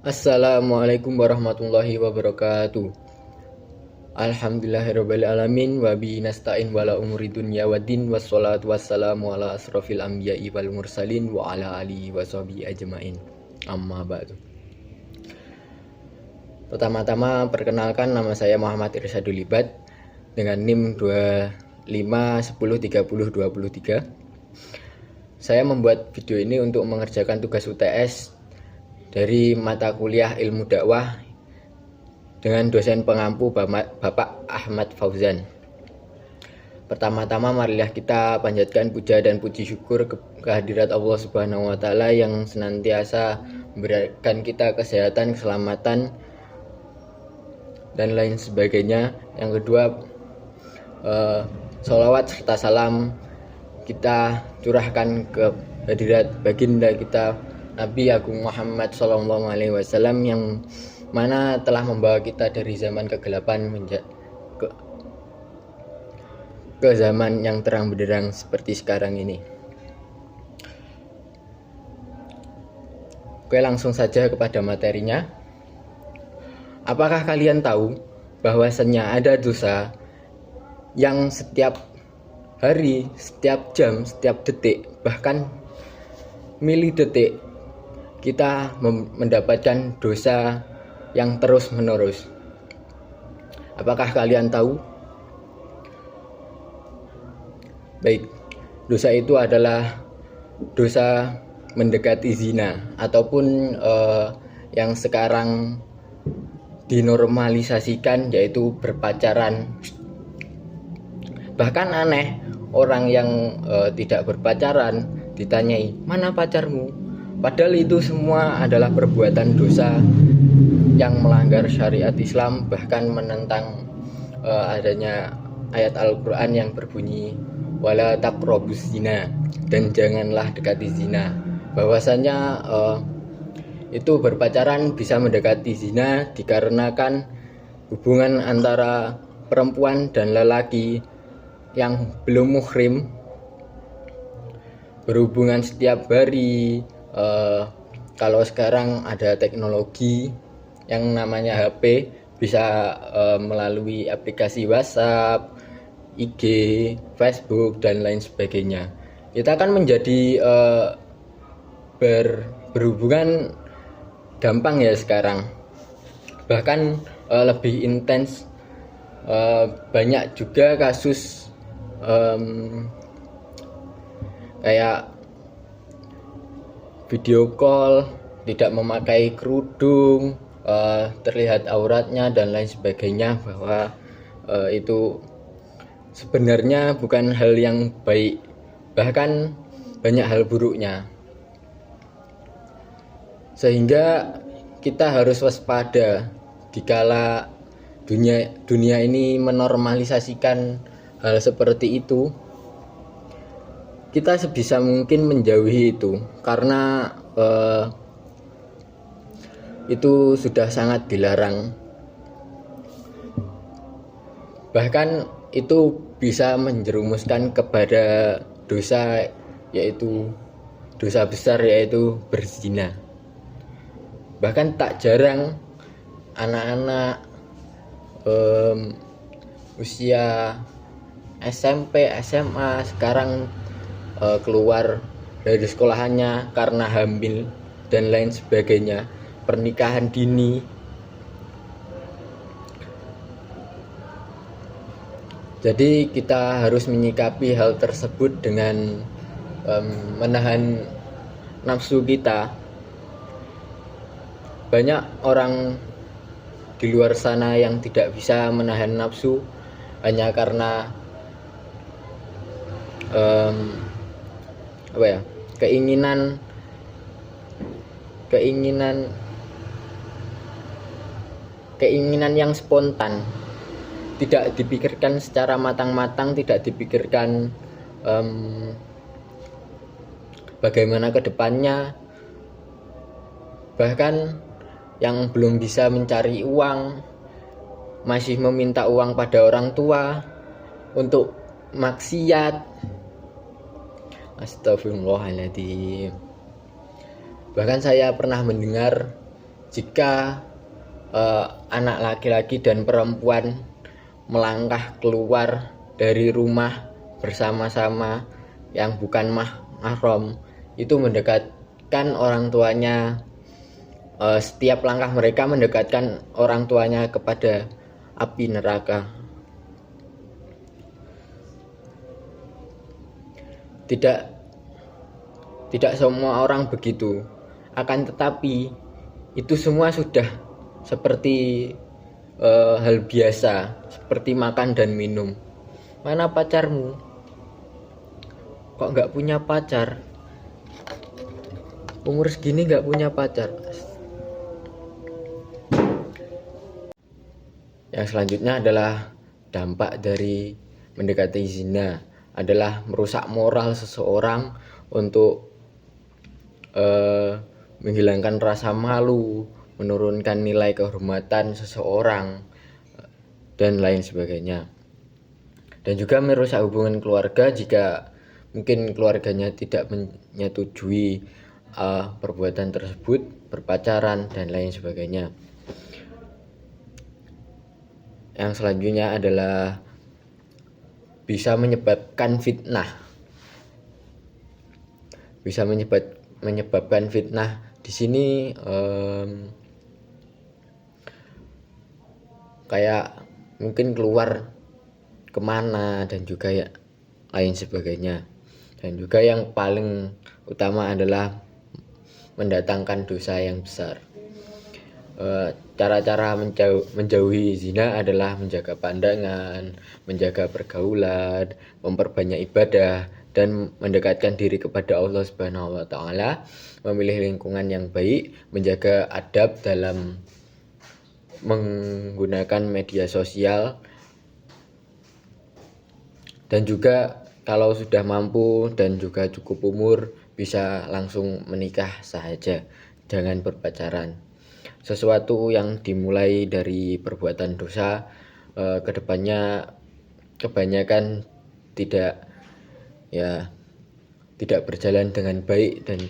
Assalamualaikum warahmatullahi wabarakatuh. Alhamdulillahirabbil alamin wa bi nasta'in wala umuri dunya waddin wassalatu wassalamu ala asrofil anbiya'i wal mursalin wa ala alihi washabihi ajmain. Amma ba'du. Pertama-tama perkenalkan, nama saya Muhammad Irsyadul Ibad dengan NIM 25103023. Saya membuat video ini untuk mengerjakan tugas UTS dari mata kuliah ilmu dakwah dengan dosen pengampu Bapak Ahmad Fauzan. Pertama-tama marilah kita panjatkan puja dan puji syukur kehadirat Allah Subhanahu wa taala yang senantiasa memberikan kita kesehatan, keselamatan dan lain sebagainya. Yang kedua, sholawat serta salam kita curahkan ke hadirat baginda kita Nabi Agung Muhammad SAW yang mana telah membawa kita dari zaman kegelapan ke zaman yang terang benderang seperti sekarang ini. Oke, langsung saja kepada materinya. Apakah kalian tahu bahwasannya ada dosa yang setiap hari, setiap jam, setiap detik, bahkan milidetik kita mendapatkan dosa yang terus menerus? Apakah kalian tahu? Baik, dosa itu adalah dosa mendekati zina ataupun yang sekarang dinormalisasikan yaitu berpacaran. Bahkan aneh, orang yang tidak berpacaran ditanyai, "Mana pacarmu?" Padahal itu semua adalah perbuatan dosa yang melanggar syariat Islam, bahkan menentang adanya ayat Al-Quran yang berbunyi wala taqrabuz zina, dan janganlah dekati zina. Bahwasanya itu berpacaran bisa mendekati zina dikarenakan hubungan antara perempuan dan lelaki yang belum muhrim berhubungan setiap hari. Kalau sekarang ada teknologi yang namanya HP, bisa melalui aplikasi WhatsApp, IG, Facebook dan lain sebagainya. Kita akan menjadi berhubungan gampang ya sekarang. Bahkan lebih intens. Banyak juga kasus kayak video call, tidak memakai kerudung, terlihat auratnya dan lain sebagainya, bahwa itu sebenarnya bukan hal yang baik, bahkan banyak hal buruknya. Sehingga kita harus waspada dikala dunia ini menormalisasikan hal seperti itu. Kita sebisa mungkin menjauhi itu, karena itu sudah sangat dilarang. Bahkan itu bisa menjerumuskan kepada dosa, yaitu dosa besar, yaitu berzina. Bahkan tak jarang anak-anak usia SMP, SMA sekarang keluar dari sekolahannya karena hamil dan lain sebagainya, pernikahan dini. Jadi kita harus menyikapi hal tersebut dengan menahan nafsu kita. Banyak orang di luar sana yang tidak bisa menahan nafsu hanya karena keinginan yang spontan, tidak dipikirkan secara matang-matang, tidak dipikirkan bagaimana ke depannya. Bahkan yang belum bisa mencari uang masih meminta uang pada orang tua untuk maksiat. Astagfirullahaladzim. Bahkan saya pernah mendengar jika anak laki-laki dan perempuan melangkah keluar dari rumah bersama-sama yang bukan mahram, itu mendekatkan orang tuanya. Setiap langkah mereka mendekatkan orang tuanya kepada api neraka. Tidak semua orang begitu, akan tetapi itu semua sudah seperti hal biasa, seperti makan dan minum. Mana pacarmu? Kok nggak punya pacar? Umur segini nggak punya pacar. Yang selanjutnya adalah dampak dari mendekati zina adalah merusak moral seseorang untuk menghilangkan rasa malu, menurunkan nilai kehormatan seseorang, dan lain sebagainya. Dan juga merusak hubungan keluarga jika mungkin keluarganya tidak menyetujui perbuatan tersebut, berpacaran, dan lain sebagainya. Yang selanjutnya adalah bisa menyebabkan fitnah. Bisa menyebabkan fitnah. Di sini kayak mungkin keluar kemana dan juga ya lain sebagainya. Dan juga yang paling utama adalah mendatangkan dosa yang besar. Cara-cara menjauhi zina adalah menjaga pandangan, menjaga pergaulan, memperbanyak ibadah, dan mendekatkan diri kepada Allah Subhanahu wa Ta'ala, memilih lingkungan yang baik, menjaga adab dalam menggunakan media sosial, dan juga kalau sudah mampu dan juga cukup umur bisa langsung menikah saja, jangan berpacaran. Sesuatu yang dimulai dari perbuatan dosa kedepannya kebanyakan tidak berjalan dengan baik dan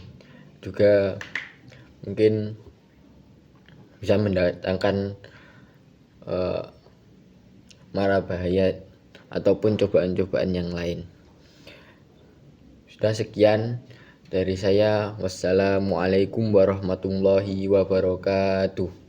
juga mungkin bisa mendatangkan mara bahaya ataupun cobaan-cobaan yang lain. Sudah sekian dari saya. Wassalamualaikum warahmatullahi wabarakatuh.